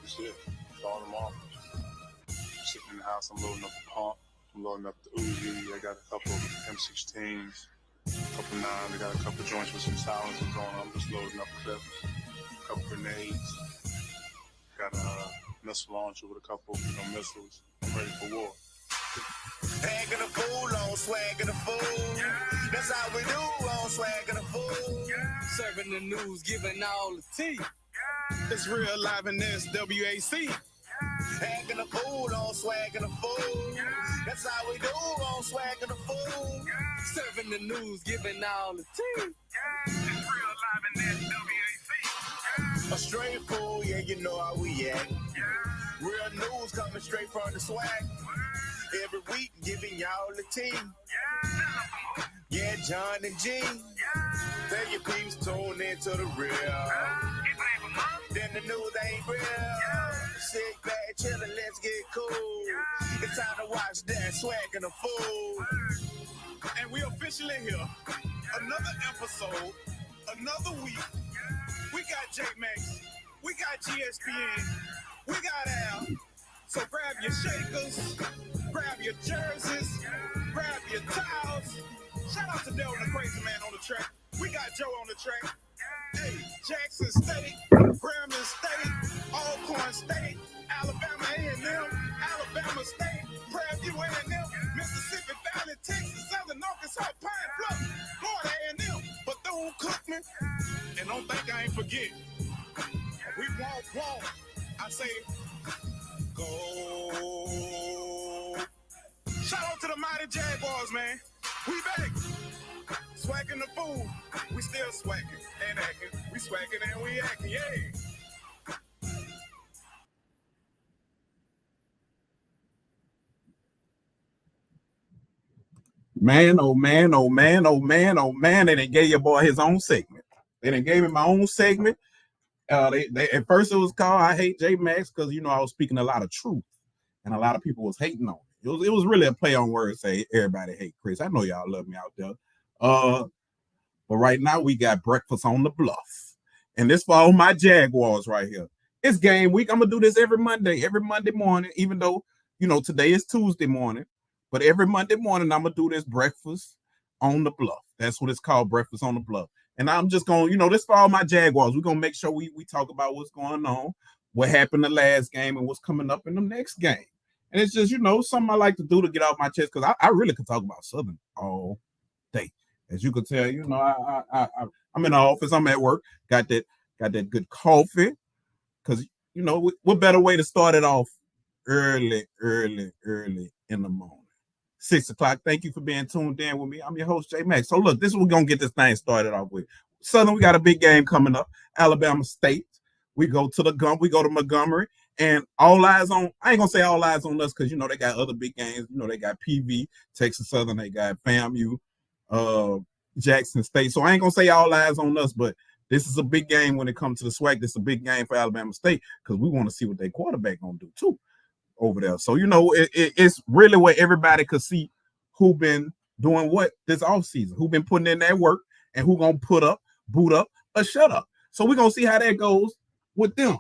That's it. Starting them off. Sitting in the house, I'm loading up the pump. I'm loading up the Uzi. I got a couple M16s, a couple 9s. I got a couple joints with some silencers on. I'm just loading up clips, a couple grenades. Got a missile launcher with a couple missiles. I'm ready for war. Hanging a fool on Swac'N the fool. That's how we do on Swac'N the fool. Serving the news, giving all the tea. It's real live in this WAC. Hanging a fool on Swac'N the fool. That's how we do on Swac'N the fool. Serving the news, giving all the tea. It's real live in this WAC. A straight fool, yeah, you know how we act. Real news coming straight from the swag. Every week giving y'all the tea. Yeah, John and G. Tell your peeps tune into the real. Then the news ain't real. Sit back, chillin', let's get cool. It's time to watch that Swac'N the fool. And we officially here. Another episode, another week. We got Jmax, we got GSPN, we got Al. So grab your shakers, grab your jerseys, grab your towels. Shout out to Dell the Crazy Man on the track. We got Joe on the track. Hey, Jackson State, Grambling State, Alcorn State, Alabama A&M, Alabama State, Prairie View A&M, Mississippi Valley, Texas, Southern Arkansas, Pine Bluff, Florida A&M, Bethune-Cookman. And don't think I ain't forget. We won't. I say, go. Shout out to the mighty Jaguars, man. We back. Swac'N the fool. We still swacking and acting. We swacking and we acting, yeah. Man, oh man, oh man, oh man, oh man. They done gave your boy his own segment. They done gave him my own segment. They at first it was called I Hate Jmax because I was speaking a lot of truth and a lot of people was hating on it. It was really a play on words, say everybody hate Chris. I know y'all love me out there. But right now we got breakfast on the Bluff. And this for all my Jaguars right here. It's game week. I'm gonna do this every Monday morning, even though today is Tuesday morning. But every Monday morning, I'm going to do this breakfast on the Bluff. That's what it's called, breakfast on the Bluff. And I'm just going, this for all my Jaguars. We're going to make sure we talk about what's going on, what happened the last game, and what's coming up in the next game. And it's just, something I like to do to get off my chest because I really could talk about Southern all day. As you can tell, I'm in the office. I'm at work. Got that good coffee because, what better way to start it off early in the morning. 6 o'clock. Thank you for being tuned in with me. I'm your host, Jmax. So look, this is what we're going to get this thing started off with. Southern, we got a big game coming up. Alabama State. We go to Montgomery. And all eyes on, I ain't going to say all eyes on us because, they got other big games. They got PV, Texas Southern. They got FAMU, Jackson State. So I ain't going to say all eyes on us, but this is a big game when it comes to the SWAC. This is a big game for Alabama State because we want to see what their quarterback going to do too over there. So, it's really where everybody could see who been doing what this offseason, who been putting in that work, and who going to boot up, or shut up. So we're going to see how that goes with them.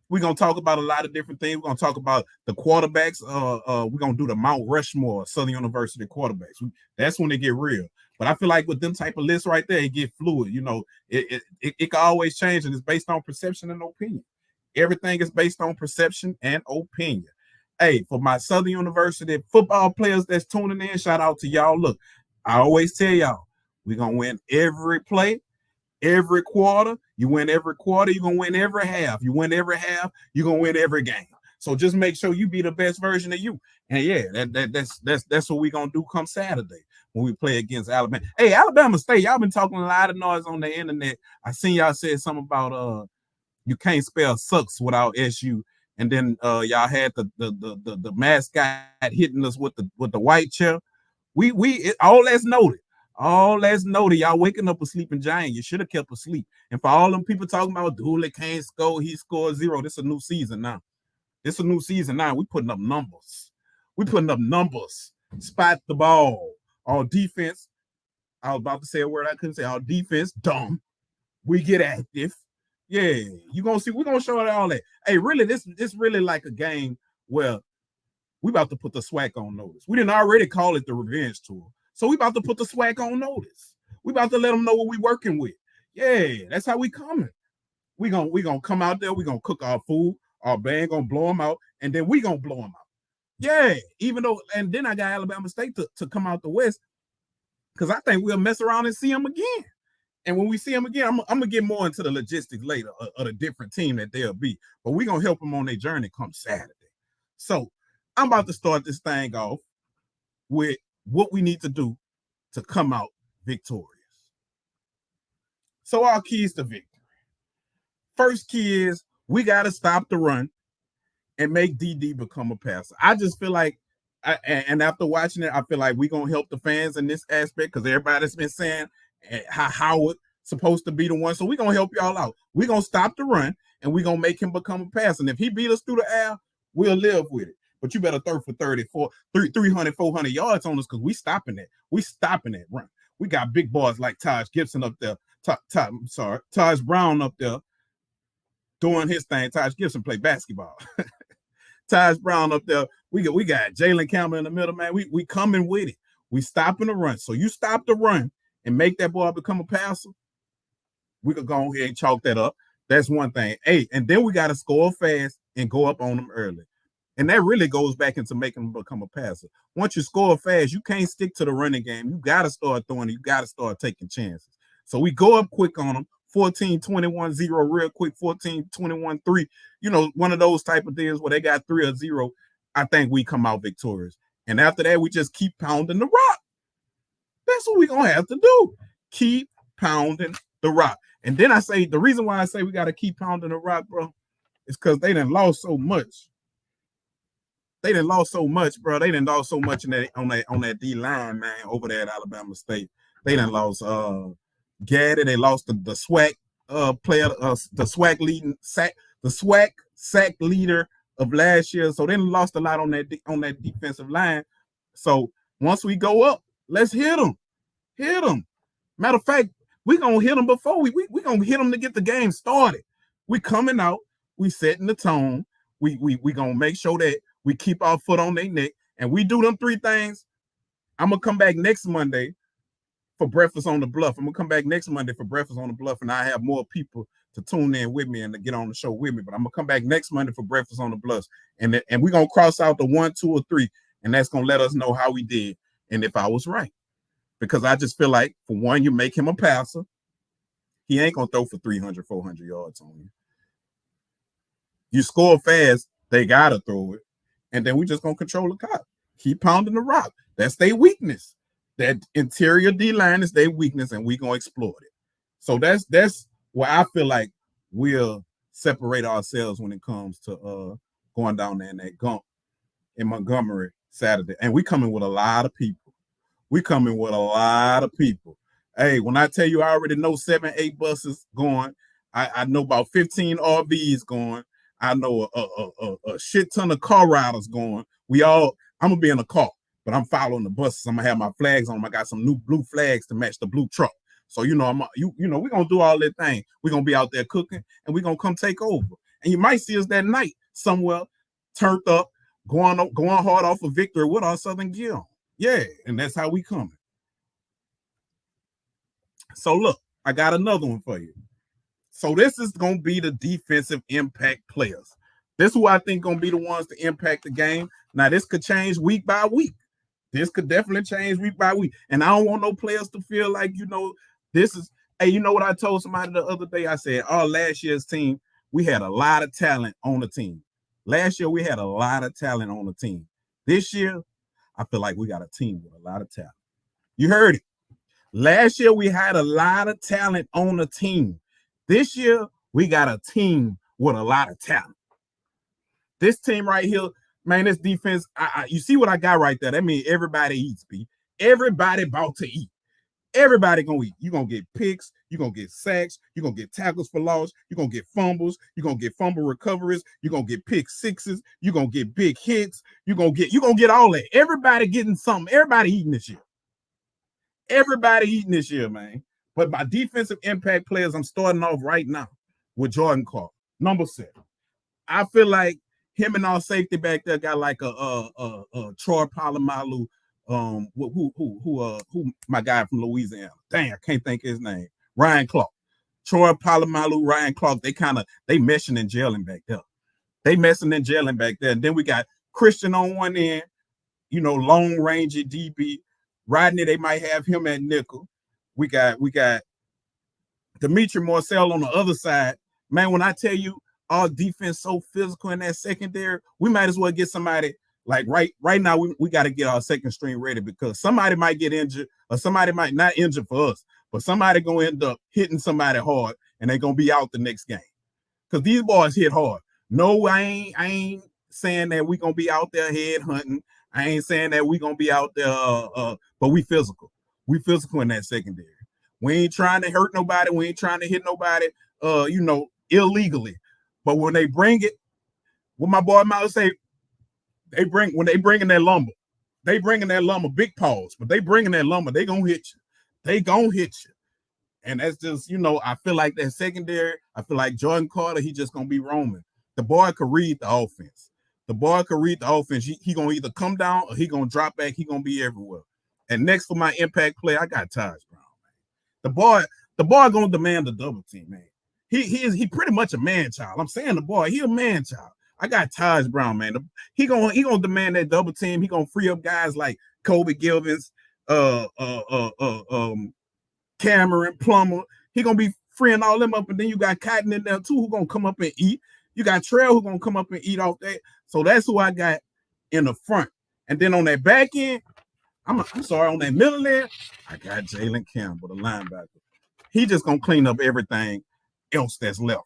We're going to talk about a lot of different things. We're going to talk about the quarterbacks. We're going to do the Mount Rushmore Southern University quarterbacks. That's when they get real. But I feel like with them type of lists right there, it get fluid. It can always change, and it's based on perception and opinion. Everything is based on perception and opinion. Hey, for my Southern University football players that's tuning in, shout out to y'all. Look, I always tell y'all, we're going to win every play, every quarter. You win every quarter, you're going to win every half. You win every half, you're going to win every game. So just make sure you be the best version of you. And yeah, that's what we're going to do come Saturday when we play against Alabama. Hey, Alabama State, y'all been talking a lot of noise on the internet. I seen y'all said something about you can't spell sucks without SU. And then y'all had the mascot hitting us with the white chair. All that's noted. All that's noted. Y'all waking up a sleeping giant. You should have kept asleep. And for all them people talking about Dooley can't score, he scored 0. This is a new season now. We putting up numbers. Spot the ball. On defense, I was about to say a word I couldn't say. On defense, dumb. We get active. Yeah, you gonna see. We're gonna show it all that. Hey, really, this really like a game where we about to put the SWAC on notice. We didn't already call it the revenge tour, so we about to put the SWAC on notice. We about to let them know what we working with. Yeah, that's how we coming. We gonna come out there. We gonna cook our food. Our band gonna blow them out, and then we gonna blow them out. Yeah, even though, and then I got Alabama State to come out the West because I think we'll mess around and see them again. And when we see them again, I'm gonna get more into the logistics later of the different team that they'll be. But we're gonna help them on their journey come Saturday. So I'm about to start this thing off with what we need to do to come out victorious. So our keys to victory. First key is we gotta stop the run and make DD become a passer. I just feel like, and after watching it, I feel like we're gonna help the fans in this aspect because everybody's been saying how Howard supposed to be the one. So we're gonna help y'all out. We're gonna stop the run and we're gonna make him become a passer. And if he beat us through the air, we'll live with it. But you better throw for 300, 400 yards on us because we stopping that. We stopping that run. We got big boys like Taj Gibson up there. Taj Brown up there doing his thing. Taj Gibson play basketball. Taj Brown up there. We got Jalen Campbell in the middle, man. We coming with it. We stopping the run. So you stop the run and make that boy become a passer. We could go ahead and chalk that up. That's one thing. Hey, and then we got to score fast and go up on them early. And that really goes back into making them become a passer. Once you score fast, you can't stick to the running game. You got to start throwing it. You got to start taking chances. So we go up quick on them. 14-21-0 real quick, 14-21-3. You know, one of those type of deals where they got 3 or 0. I think we come out victorious. And after that, we just keep pounding the rock. That's what we're going to have to do. Keep pounding the rock. And then I say, the reason why I say we got to keep pounding the rock, bro, is because they done lost so much. They done lost so much, bro. They done lost so much on that D line, man, over there at Alabama State. They done lost Gaddy. They lost the SWAC player, the SWAC sack leader of last year. So they done lost a lot on that defensive line. So once we go up, let's hit them. Hit them. Matter of fact, we gonna hit them before we gonna hit them to get the game started. We coming out. We setting the tone. We gonna make sure that we keep our foot on their neck, and we do them 3 things. I'm gonna come back next Monday for Breakfast on the Bluff. I'm gonna come back next Monday for Breakfast on the Bluff, and I have more people to tune in with me and to get on the show with me. But I'm gonna come back next Monday for Breakfast on the Bluff, and we're gonna cross out the 1, 2, or 3, and that's gonna let us know how we did and if I was right. Because I just feel like, for one, you make him a passer, he ain't gonna throw for 300, 400 yards on you. You score fast, they gotta throw it. And then we just gonna control the clock. Keep pounding the rock. That's their weakness. That interior D line is their weakness, and we gonna exploit it. So that's where I feel like we'll separate ourselves when it comes to going down there in that gump in Montgomery Saturday. And we coming with a lot of people. We coming with a lot of people. Hey, when I tell you I already know 7, 8 buses going, I know about 15 RVs going. I know a shit ton of car riders going. I'm gonna be in a car, but I'm following the buses. I'm gonna have my flags on them. I got some new blue flags to match the blue truck. So we're gonna do all that thing. We're gonna be out there cooking, and we're gonna come take over. And you might see us that night somewhere, turned up, going hard off of victory with our Southern gear on. Yeah, and that's how we coming. So look, I got another one for you. So this is going to be the defensive impact players. This is who I think going to be the ones to impact the game. Now, this could change week by week. This could definitely change week by week. And I don't want no players to feel like, this is, hey, you know what I told somebody the other day? I said, last year's team, we had a lot of talent on the team. Last year, we had a lot of talent on the team. This year, I feel like we got a team with a lot of talent. You heard it. Last year, we had a lot of talent on the team. This year, we got a team with a lot of talent. This team right here, man, this defense, you see what I got right there? That means everybody eats, B. Everybody about to eat. Everybody going to eat. You're going to get picks. You're going to get sacks. You're going to get tackles for loss. You're going to get fumbles. You're going to get fumble recoveries. You're going to get pick sixes. You're going to get big hits. You're going to get all that. Everybody getting something. Everybody eating this year. Everybody eating this year, man. But my defensive impact players, I'm starting off right now with Jordan Clark. Number 7. I feel like him and our safety back there got like a Troy Polamalu, who my guy from Louisiana. Dang, I can't think of his name. Ryan Clark. Troy Polamalu, Ryan Clark, they meshing and gelling back there. And then we got Christian on one end, long range DB. Rodney, they might have him at nickel. We got Dimitri Marcel on the other side. Man, when I tell you our defense so physical in that secondary, we might as well get somebody like right now. We got to get our second string ready because somebody might get injured or somebody might not injure for us, but somebody gonna end up hitting somebody hard and they're gonna be out the next game. Because these boys hit hard. No, I ain't saying that we gonna be out there head hunting. I ain't saying that we gonna be out there, but we physical. We physical in that secondary. We ain't trying to hurt nobody. We ain't trying to hit nobody, illegally. But when they bring it, what my boy Miles say, when they bringing that lumber, big pause. But they bringing that lumber, they gonna hit you. And that's just, I feel like that secondary. I feel like Jordan Carter, he just gonna be roaming. The boy could read the offense. He gonna either come down or he gonna drop back. He gonna be everywhere. And next for my impact play, I got Taj Brown. Man. The boy gonna demand a double team, man. He pretty much a man child. I'm saying the boy, he a man child. I got Taj Brown, man. He gonna demand that double team. He gonna free up guys like Kobe Gilvins, Cameron Plummer. He gonna be freeing all them up, and then you got Cotton in there too, who gonna come up and eat. You got Trail who gonna come up and eat off that. So that's who I got in the front. And then on that back end, on that middle end, I got Jalen Campbell, the linebacker. He just gonna clean up everything else that's left.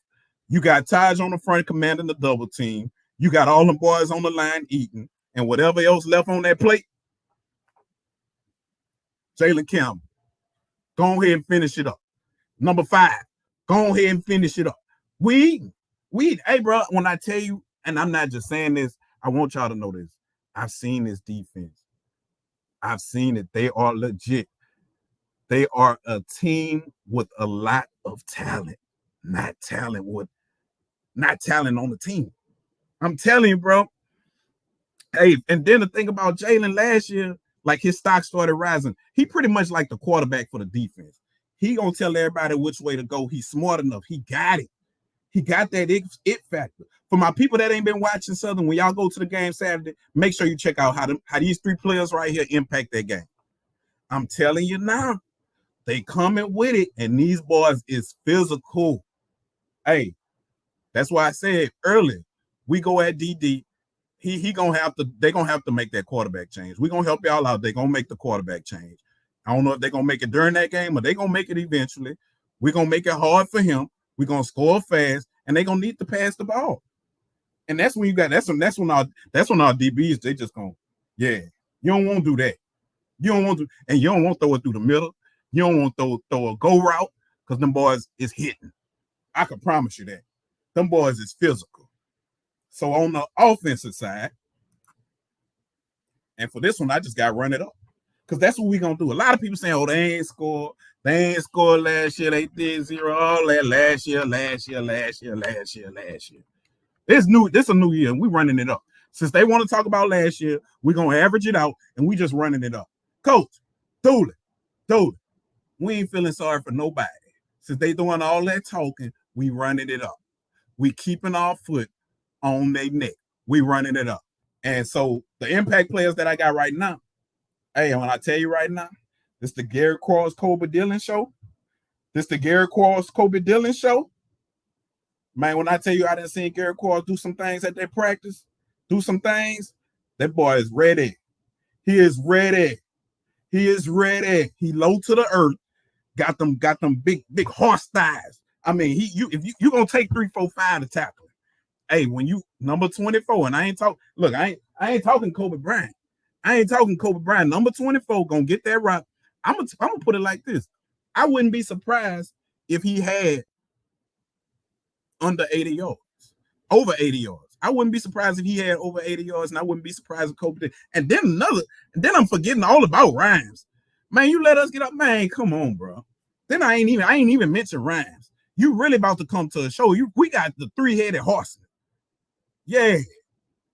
You got Taj on the front commanding the double team. You got all them boys on the line eating, and whatever else left on that plate, Jalen Campbell, go ahead and finish it up. Number 5, go ahead and finish it up. Hey, bro, when I tell you, and I'm not just saying this, I want y'all to know this. I've seen this defense. I've seen it. They are legit. They are a team with a lot of talent, not talent on the team. I'm telling you, bro. Hey, and then the thing about Jalen last year, like his stock started rising. He pretty much like the quarterback for the defense. He gonna tell everybody which way to go. He's smart enough. He got it. He got that it factor. For my people that ain't been watching Southern, when y'all go to the game Saturday, make sure you check out how these 3 players right here impact that game. I'm telling you now, they coming with it, and these boys is physical. Hey, that's why I said earlier, we go at DD. They're gonna have to make that quarterback change. We're gonna help y'all out. They're gonna make the quarterback change. I don't know if they're gonna make it during that game, but they're gonna make it eventually. We're gonna make it hard for him. We're gonna score fast, and they're gonna need to pass the ball. And that's when that's when our DBs, they just gonna, yeah. You don't want to do that. You don't want to, and you don't want to throw it through the middle. You don't want to throw a go route because them boys is hitting. I can promise you that. Them boys is physical. So on the offensive side, and for this one, I just got to run it up because that's what we're going to do. A lot of people saying, oh, they ain't scored last year. They did 0 all that last year. This a new year, and we running it up. Since they want to talk about last year, we're going to average it out, and we just running it up. Coach, Dooley, we ain't feeling sorry for nobody. Since they doing all that talking, we running it up. We keeping our foot on their neck. We running it up. And so the impact players that I got right now, hey, when I tell you right now, this the Gary Quarles Kobe Dillon show. Man, when I tell you I done seen Gary Quarles do some things at their practice, that boy is ready. He is ready. He low to the earth. Got them big horse thighs. I mean, if you gonna take 3, 4, 5 to tackle him. Hey, when you number 24, and I ain't talking Kobe Bryant. Number 24 gonna get that rock. I'm gonna put it like this. I wouldn't be surprised if he had under 80 yards, over 80 yards. I wouldn't be surprised if he had over 80 yards, and I wouldn't be surprised if Kobe did. And then I'm forgetting all about Rhymes. Man, you let us get up, man. Come on, bro. Then I ain't even mentioned Rhymes. You really about to come to a show. We got the 3-headed horseman. Yeah.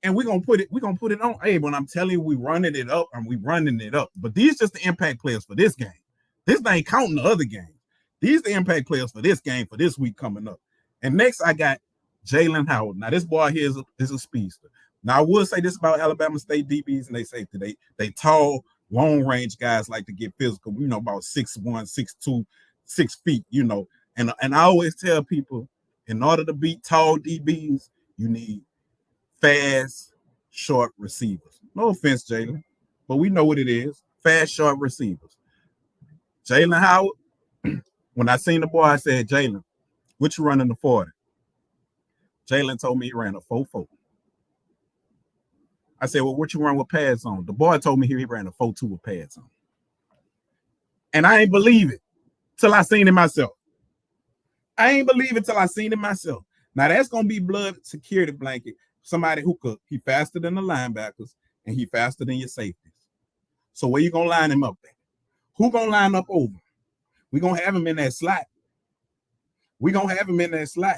And we're gonna put it on. Hey, when I'm telling you, we running it up and we running it up. But these just the impact players for this game. This ain't counting the other games. These the impact players for this game for this week coming up. And next I got Jalen Howard. Now this boy here is a speedster. Now I will say this about Alabama State DBs and they safety. They tall, long range guys like to get physical. You know, about 6'1", 6'2", 6 feet. You know, and I always tell people, in order to beat tall DBs, you need fast, short receivers. No offense, Jalen, but we know what it is. Fast, short receivers. Jalen Howard, when I seen the boy, I said, Jalen, what you running the 40? Jalen told me he ran a 4.4. I said, well, what you run with pads on? The boy told me he ran a 4.2 with pads on. And I ain't believe it till I seen it myself. I ain't believe it till I seen it myself. Now that's going to be blood security blanket. Somebody who could, he faster than the linebackers and he faster than your safeties. So where you going to line him up at? Who going to line up over? We're going to have him in that slot. We're going to have him in that slot.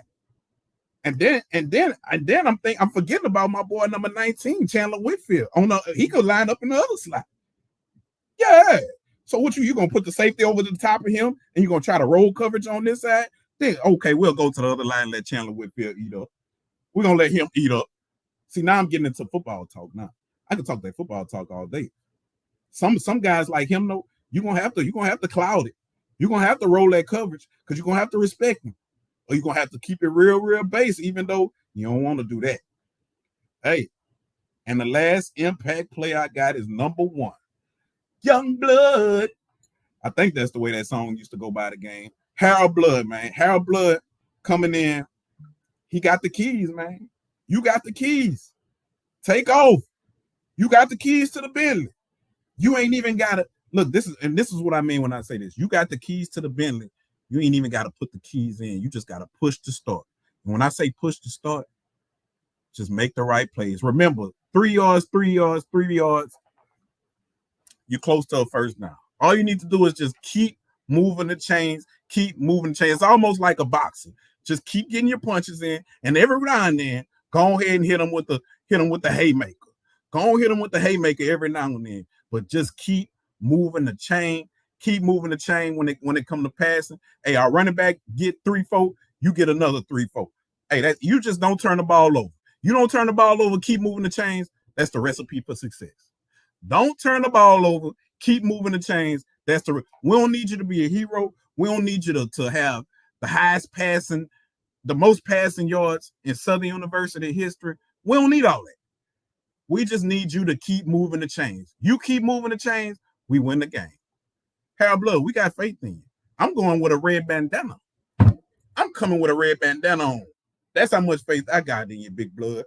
And then I'm forgetting about my boy number 19, Chandler Whitfield. He could line up in the other slot. Yeah. So what you going to put the safety over the top of him and you're going to try to roll coverage on this side? Then, okay, we'll go to the other line and let Chandler Whitfield eat up. We're going to let him eat up. See, now I'm getting into football talk now. I can talk that football talk all day. Some guys like him, though, you're gonna have to cloud it. You're gonna have to roll that coverage because you're gonna have to respect him. Or you're gonna have to keep it real base, even though you don't want to do that. Hey, and the last impact play I got is number 1. Young Blood. I think that's the way that song used to go by the game. Harold Blood, man. Harold Blood coming in. He got the keys, man. You got the keys. Take off. You got the keys to the Bentley. You ain't even got to look. This is what I mean when I say this. You got the keys to the Bentley. You ain't even got to put the keys in. You just got to push to start. And when I say push to start, just make the right plays. Remember, 3 yards, 3 yards, 3 yards. You're close to a first down. All you need to do is just keep moving the chains. Keep moving the chains. It's almost like a boxer. Just keep getting your punches in, and every now and then, go ahead and hit them with the haymaker. Go on, hit them with the haymaker every now and then, but just keep moving the chain. Keep moving the chain when it comes to passing. Hey, our running back get 3-4, you get another 3-4. Hey, you just don't turn the ball over. You don't turn the ball over, keep moving the chains. That's the recipe for success. Don't turn the ball over, keep moving the chains. We don't need you to be a hero. We don't need you to have the highest passing, the most passing yards in Southern University history. We don't need all that. We just need you to keep moving the chains. You keep moving the chains, we win the game. Harold Blood, we got faith in you. I'm going with a red bandana. I'm coming with a red bandana on. That's how much faith I got in you, Big Blood.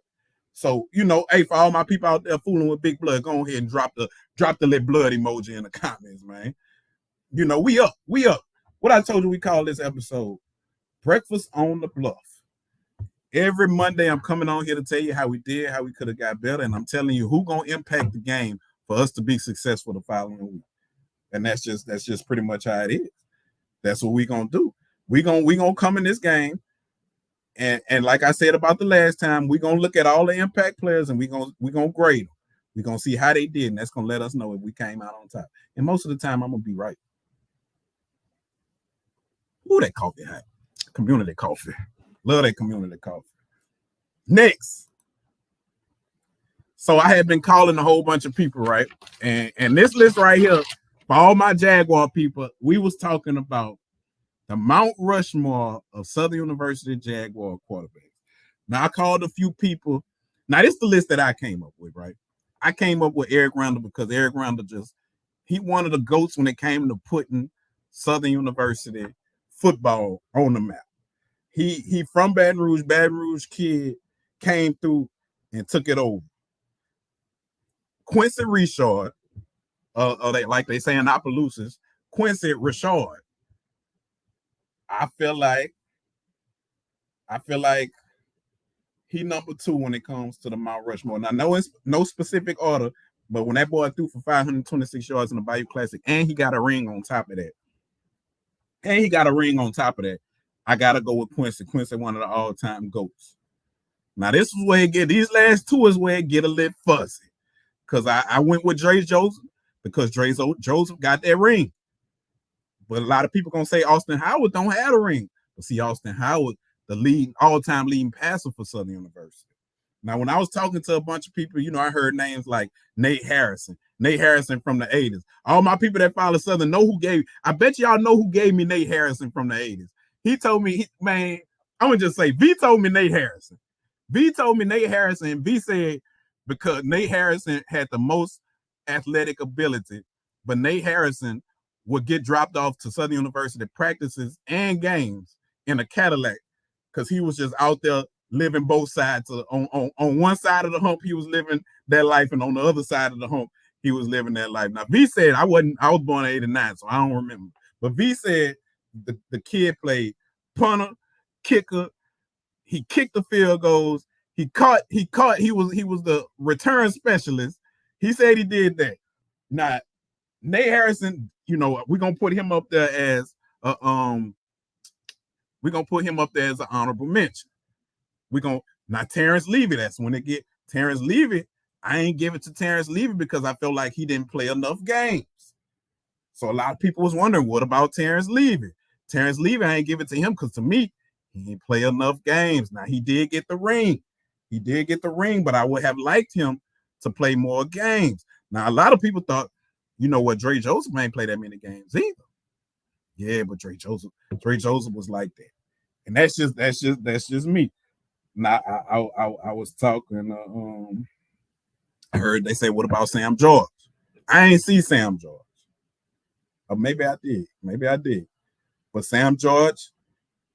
So, hey, for all my people out there fooling with Big Blood, go ahead and drop the let blood emoji in the comments, man. We up. What I told you we call this episode, Breakfast on the Bluff. Every Monday, I'm coming on here to tell you how we did, how we could have got better, and I'm telling you who gonna impact the game for us to be successful the following week. And that's just pretty much how it is. That's what we gonna do. We gonna come in this game, and like I said about the last time, we gonna look at all the impact players and we gonna grade them. We gonna see how they did, and that's gonna let us know if we came out on top. And most of the time, I'm gonna be right. Ooh, that coffee hot. Community coffee. Love that community coffee. Next. So I had been calling a whole bunch of people, right? And this list right here, for all my Jaguar people, we was talking about the Mount Rushmore of Southern University Jaguar quarterbacks. Now I called a few people. Now this is the list that I came up with, right? I came up with Eric Randall because Eric Randall he one of the GOATs when it came to putting Southern University football on the map. He from Baton Rouge kid, came through and took it over. Quincy Richard, like they say in Opelousas, Quincy Richard. I feel like he number 2 when it comes to the Mount Rushmore. Now, no specific order, but when that boy threw for 526 yards in the Bayou Classic, and he got a ring on top of that. I gotta go with Quincy. Quincy, one of the all-time GOATs. Now, this is where it get, these last two is where it get a little fuzzy. Because I went with Dre Joseph because Dre Joseph got that ring. But a lot of people gonna say Austin Howard don't have a ring. But see, Austin Howard, the all-time leading passer for Southern University. Now, when I was talking to a bunch of people, I heard names like Nate Harrison from the 80s. All my people that follow Southern know who gave, I bet y'all know who gave me Nate Harrison from the 80s. He told me, man, I'm gonna just say, V told me Nate Harrison. V told me Nate Harrison, and V said because Nate Harrison had the most athletic ability, but Nate Harrison would get dropped off to Southern University practices and games in a Cadillac because he was just out there living both sides. On one side of the hump, he was living that life, and on the other side of the hump, he was living that life. Now, V said, I was born in 89, so I don't remember. But V said the kid played punter, kicker, he kicked the field goals, he was the return specialist. He said he did that. Now, Nate Harrison, we're gonna put him up there as an honorable mention. Now Terrence Levy, that's when it get Terrence Levy. I ain't give it to Terrence Levy because I felt like he didn't play enough games. So a lot of people was wondering, what about Terrence Levy? Terrence Levy, I ain't give it to him because to me, he didn't play enough games. Now he did get the ring. But I would have liked him to play more games. Now, a lot of people thought, Dre Joseph ain't play that many games either. Yeah, but Dre Joseph was like that. And that's just me. Now I was talking, I heard they say, what about Sam George? I ain't see Sam George. Or maybe I did. But Sam George,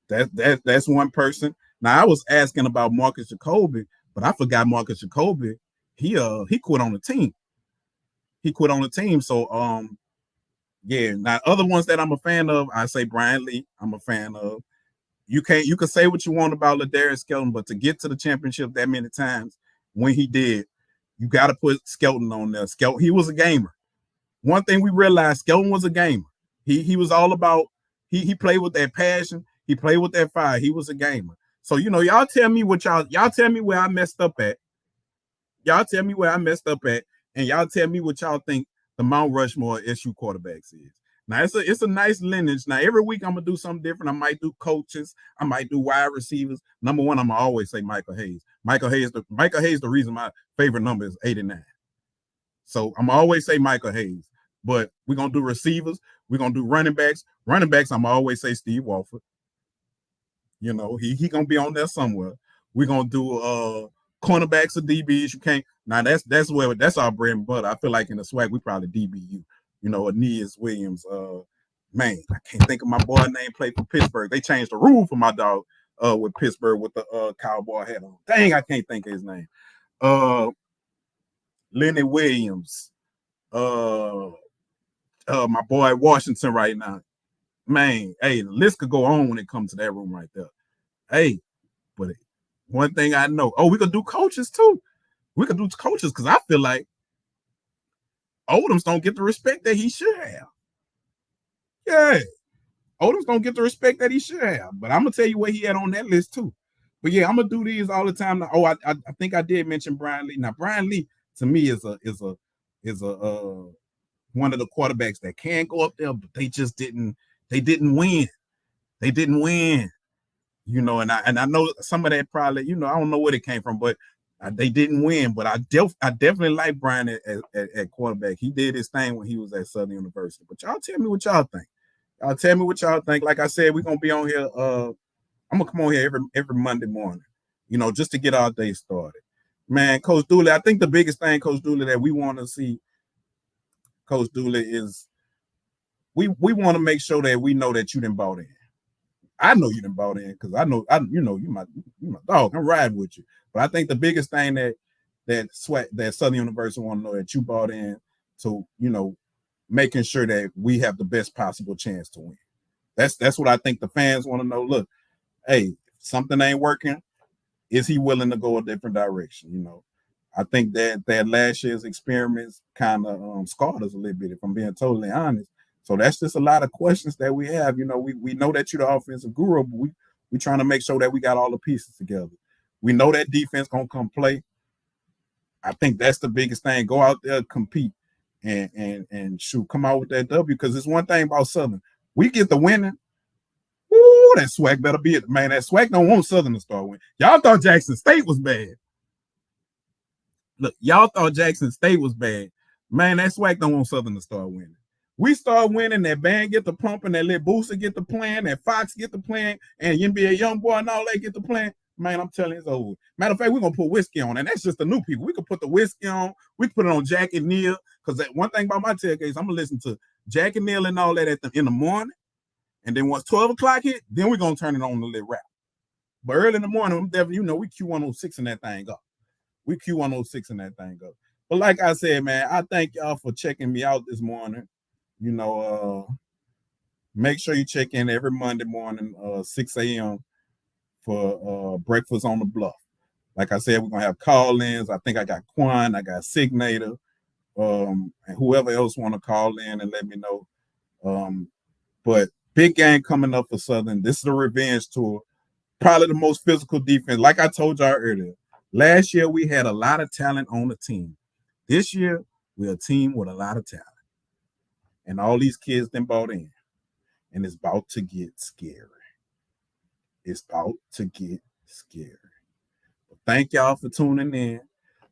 that's one person. Now I was asking about Marcus Jacoby, but I forgot Marcus Jacoby. He quit on the team. So yeah. Now other ones that I'm a fan of, I say Brian Lee. I'm a fan of. You can say what you want about Ladarius Skelton, but to get to the championship that many times when he did, you got to put Skelton on there. Skelton, he was a gamer. One thing we realized, Skelton was a gamer. He was all about. He played with that passion. He played with that fire. He was a gamer. So y'all tell me y'all tell me where I messed up at. And y'all tell me what y'all think the Mount Rushmore SU quarterbacks is. Now it's a nice lineage. Now every week I'm gonna do something different. I might do coaches. I might do wide receivers. Number one, I'm gonna always say Michael Hayes. Michael Hayes, the reason my favorite number is 89. So I'm gonna always say Michael Hayes. But we're gonna do receivers. We're gonna do running backs. Running backs, I'm gonna always say Steve Walford. He gonna be on there somewhere. We're gonna do cornerbacks or DBs. You can't. Now that's our bread and butter. I feel like in the SWAC we probably DBU. Aeneas Williams. Man, I can't think of my boy name. Played for Pittsburgh. They changed the rule for my dog with Pittsburgh with the cowboy hat on. Dang, I can't think of his name. Lenny Williams. My boy Washington right now. Man, hey, the list could go on when it comes to that room right there. Hey, but one thing I know, we could do coaches too. We could do coaches because I feel like Odoms don't get the respect that he should have. Yeah, Odoms don't get the respect that he should have. But I'm gonna tell you what he had on that list too. But yeah, I'm gonna do these all the time. Now, I think I did mention Brian Lee. Now Brian Lee to me is a one of the quarterbacks that can go up there, but they just didn't. They didn't win. And I know some of that probably, I don't know where it came from, but they didn't win. But I definitely like Brian at quarterback. He did his thing when he was at Southern University. But y'all tell me what y'all think. Like I said, we're gonna be on here. I'm gonna come on here every Monday morning, just to get our day started. Man, Coach Dooley, I think the biggest thing, Coach Dooley, that we want to see, Coach Dooley, is we want to make sure that we know that you done bought in. I know you done bought in because I know you my dog. I'm riding with you. But I think the biggest thing that Southern University want to know that you bought in to, making sure that we have the best possible chance to win. That's what I think the fans want to know. Look, hey, something ain't working. Is he willing to go a different direction? I think that last year's experiments kind of scarred us a little bit, if I'm being totally honest. So that's just a lot of questions that we have. You know, we know that you're the offensive guru, but we trying to make sure that we got all the pieces together. We know that defense gonna come play. I think that's the biggest thing. Go out there, compete, and shoot, come out with that W. Because it's one thing about Southern. We get the winning. Woo, that Swac better be it. Man, that Swac don't want Southern to start winning. Y'all thought Jackson State was bad. Look, y'all thought Jackson State was bad. Man, that Swac don't want Southern to start winning. We start winning, that band get the pumping, that little Booster get the playing, that Fox get the playing, and NBA Young Boy and all that get the playing. Man, I'm telling you, it's over. Matter of fact, we're going to put whiskey on, and that's just the new people. We could put the whiskey on. We can put it on Jack and Neil, because that one thing about my tailgates, I'm going to listen to Jack and Neil and all that in the morning, and then once 12 o'clock hit, then we're going to turn it on to little rap. But early in the morning, I'm definitely, you know, we Q106 in that thing up. We Q106 in that thing up. But like I said, man, I thank y'all for checking me out this morning. You know, make sure you check in every Monday morning, 6 a.m. for Breakfast on the Bluff. Like I said, we're going to have call-ins. I think I got Quan, I got Signator, and whoever else want to call in and let me know. But big game coming up for Southern. This is a revenge tour. Probably the most physical defense. Like I told y'all earlier, last year we had a lot of talent on the team. This year, we're a team with a lot of talent. And all these kids then bought in. And it's about to get scary. It's about to get scary. But thank y'all for tuning in.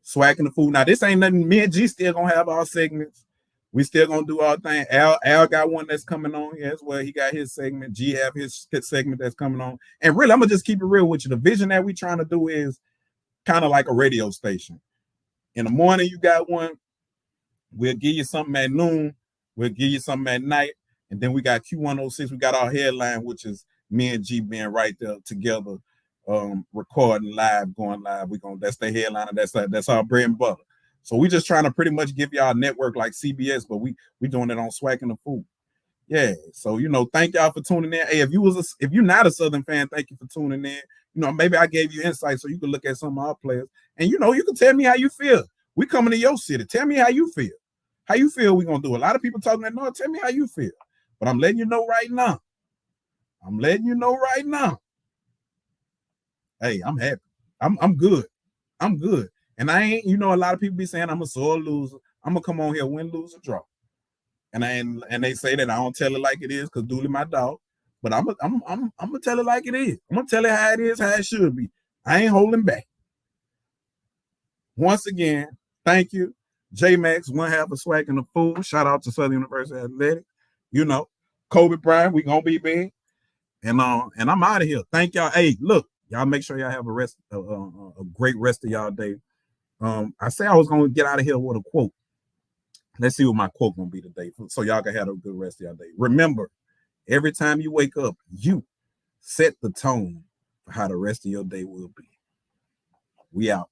Swac'N the Fool. Now, this ain't nothing. Me and G still going to have our segments. We still going to do our thing. Al got one that's coming on here as well. He got his segment. G have his segment that's coming on. And really, I'm going to just keep it real with you. The vision that we trying to do is kind of like a radio station. In the morning, you got one. We'll give you something at noon. We'll give you something at night. And then we got Q106. We got our headline, which is me and G being right there together, recording live, going live. That's the headline. That's our bread and butter. So we just trying to pretty much give y'all a network like CBS, but we doing it on Swac'N the Fool. Yeah. So, you know, thank y'all for tuning in. Hey, if you're not a Southern fan, thank you for tuning in. You know, maybe I gave you insight so you can look at some of our players. And, you know, you can tell me how you feel. We coming to your city. Tell me how you feel. How you feel we going to do? A lot of people talking that, no, tell me how you feel. But I'm letting you know right now. Hey, I'm happy. I'm good. I'm good. And I ain't, you know, a lot of people be saying I'm a sore loser. I'm going to come on here, win, lose, or draw. And they say that I don't tell it like it is because Dooley my dog. But I'm gonna tell it like it is. I'm gonna tell it how it is, how it should be. I ain't holding back. Once again, thank you. Jmax, one half of Swac'N the Fool. Shout out to Southern University Athletic. You know, Kobe Bryant, we gonna be big. And I'm out of here. Thank y'all. Hey, look, y'all make sure y'all have a great rest of y'all day. I say I was gonna get out of here with a quote. Let's see what my quote gonna be today, so y'all can have a good rest of y'all day. Remember, every time you wake up, you set the tone for how the rest of your day will be. We out.